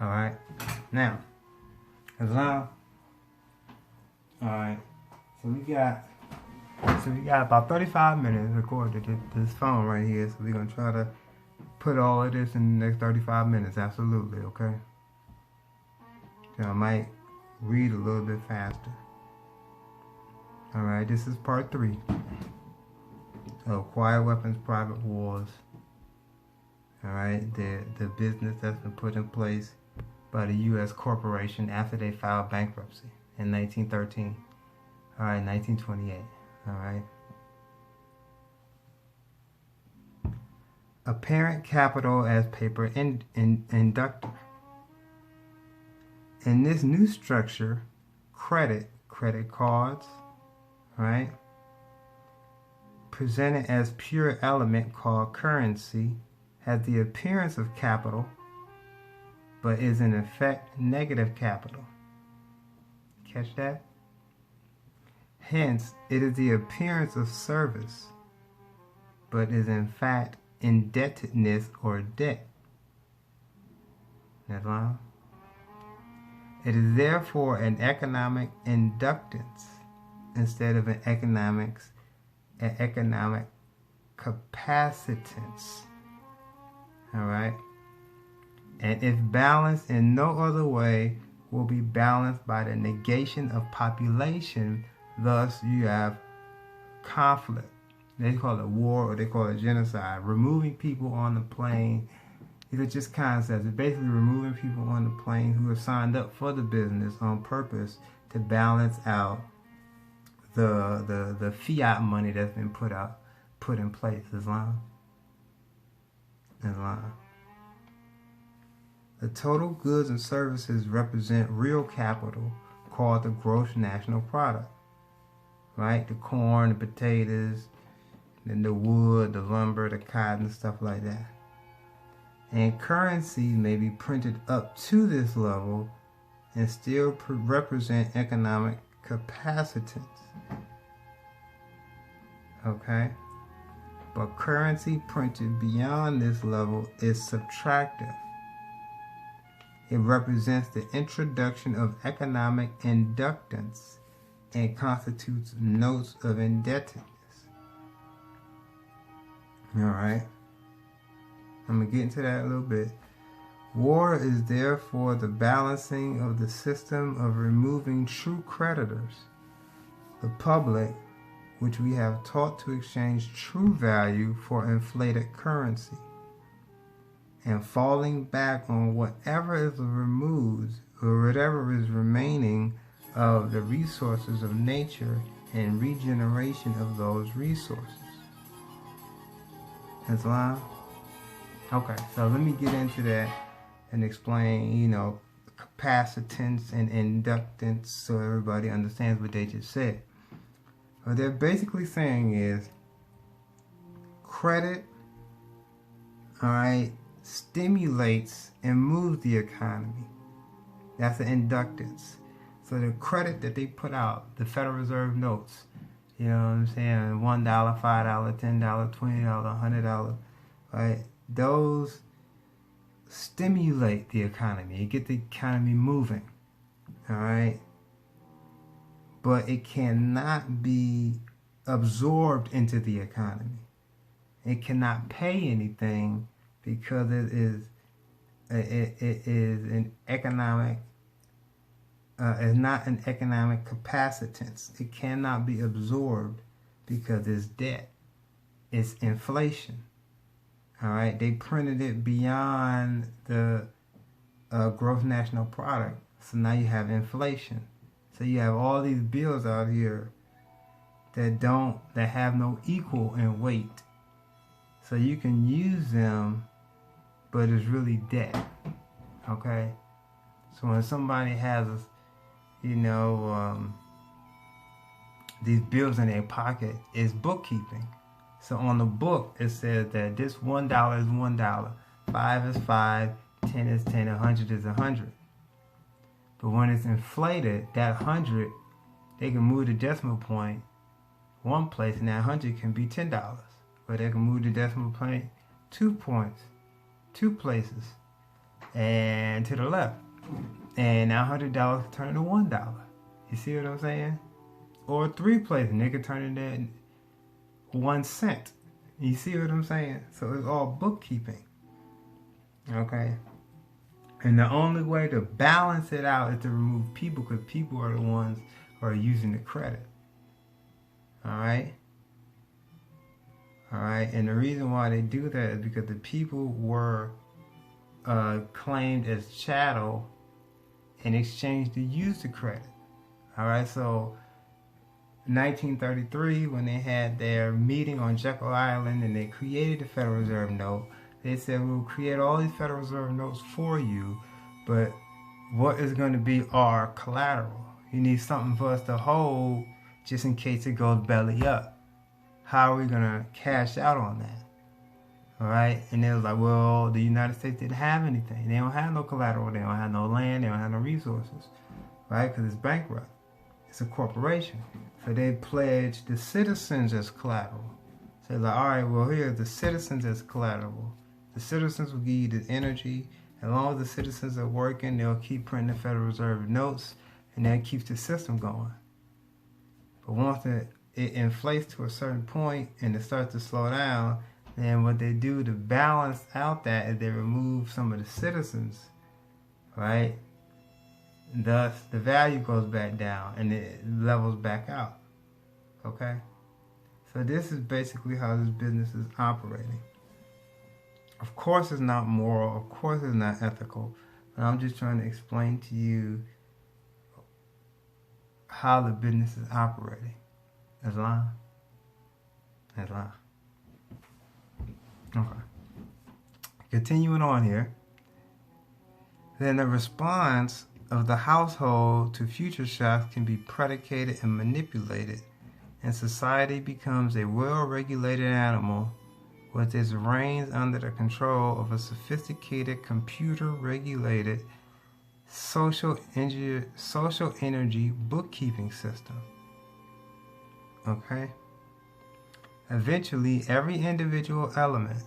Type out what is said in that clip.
Alright? Now, Islam. Alright. So we got about 35 minutes according to this phone right here. So we're gonna try to put all of this in the next 35 minutes, absolutely, okay? So I might read a little bit faster. Alright, this is part 3 of Quiet Weapons, Private Wars. Alright, the business that's been put in place by the U.S. corporation after they filed bankruptcy in 1913. Alright, 1928. Alright. Apparent capital as paper inductor. In this new structure, credit cards, right, presented as pure element called currency, has the appearance of capital, but is in effect negative capital. Catch that? Hence, it is the appearance of service, but is in fact indebtedness or debt. That's wrong. It is therefore an economic inductance instead of an economic capacitance. Alright? And if balanced in no other way, will be balanced by the negation of population. Thus, you have conflict. They call it war, or they call it genocide. Removing people on the plane. These are just concepts. It's basically removing people on the plane who have signed up for the business on purpose to balance out the fiat money that's been put in place. Islam. The total goods and services represent real capital called the gross national product. Right? The corn, the potatoes, then the wood, the lumber, the cotton, stuff like that. And currency may be printed up to this level and still represent economic capacitance. Okay? But currency printed beyond this level is subtractive. It represents the introduction of economic inductance and constitutes notes of indebtedness. Alright? I'm going to get into that a little bit. War is therefore the balancing of the system of removing true creditors, the public, which we have taught to exchange true value for inflated currency, and falling back on whatever is removed or whatever is remaining of the resources of nature and regeneration of those resources. Islam? Okay, so let me get into that and explain, capacitance and inductance so everybody understands what they just said. What they're basically saying is credit, alright, stimulates and moves the economy. That's an inductance. So the credit that they put out, the Federal Reserve notes, you know what I'm saying, $1, $5, $10, $20, $100, right? Those stimulate the economy. It get the economy moving, all right? But it cannot be absorbed into the economy. It cannot pay anything because it is an economic. It's not an economic capacitance. It cannot be absorbed because it's debt. It's inflation. All right, they printed it beyond the gross national product. So now you have inflation. So you have all these bills out here that have no equal in weight. So you can use them, but it's really debt. Okay? So when somebody has these bills in their pocket, it's bookkeeping. So on the book, it says that this $1 is $1, 5 is 5, 10 is 10, 100 is 100. But when it's inflated, that 100, they can move the decimal point one place, and that 100 can be $10. But they can move the decimal point 2 points, 2 places. and to the left. And now $100 can turn into $1. You see what I'm saying? Or 3 places, and they could turn into 1 cent. You see what I'm saying? So it's all bookkeeping. Okay? And the only way to balance it out is to remove people, because people are the ones who are using the credit. Alright? Alright? And the reason why they do that is because the people were claimed as chattel in exchange to use the credit. Alright? So 1933, when they had their meeting on Jekyll Island and they created the Federal Reserve note, they said, we'll create all these Federal Reserve notes for you, but what is going to be our collateral? You need something for us to hold just in case it goes belly up. How are we going to cash out on that? Alright? And they was like, well, the United States didn't have anything. They don't have no collateral. They don't have no land. They don't have no resources. Right? Because it's bankrupt. It's a corporation. So they pledged the citizens as collateral. So they're like, all right, well, here's the citizens as collateral. The citizens will give you the energy. As long as the citizens are working, they'll keep printing the Federal Reserve notes, and that keeps the system going. But once it inflates to a certain point and it starts to slow down, then what they do to balance out that is they remove some of the citizens, right? Thus, the value goes back down and it levels back out. Okay? So this is basically how this business is operating. Of course it's not moral. Of course it's not ethical. But I'm just trying to explain to you how the business is operating. Islam. Islam. Okay. Continuing on here. Then the response of the household to future shocks can be predicated and manipulated, and society becomes a well-regulated animal with its reins under the control of a sophisticated, computer-regulated, social energy bookkeeping system. Okay? Eventually, every individual element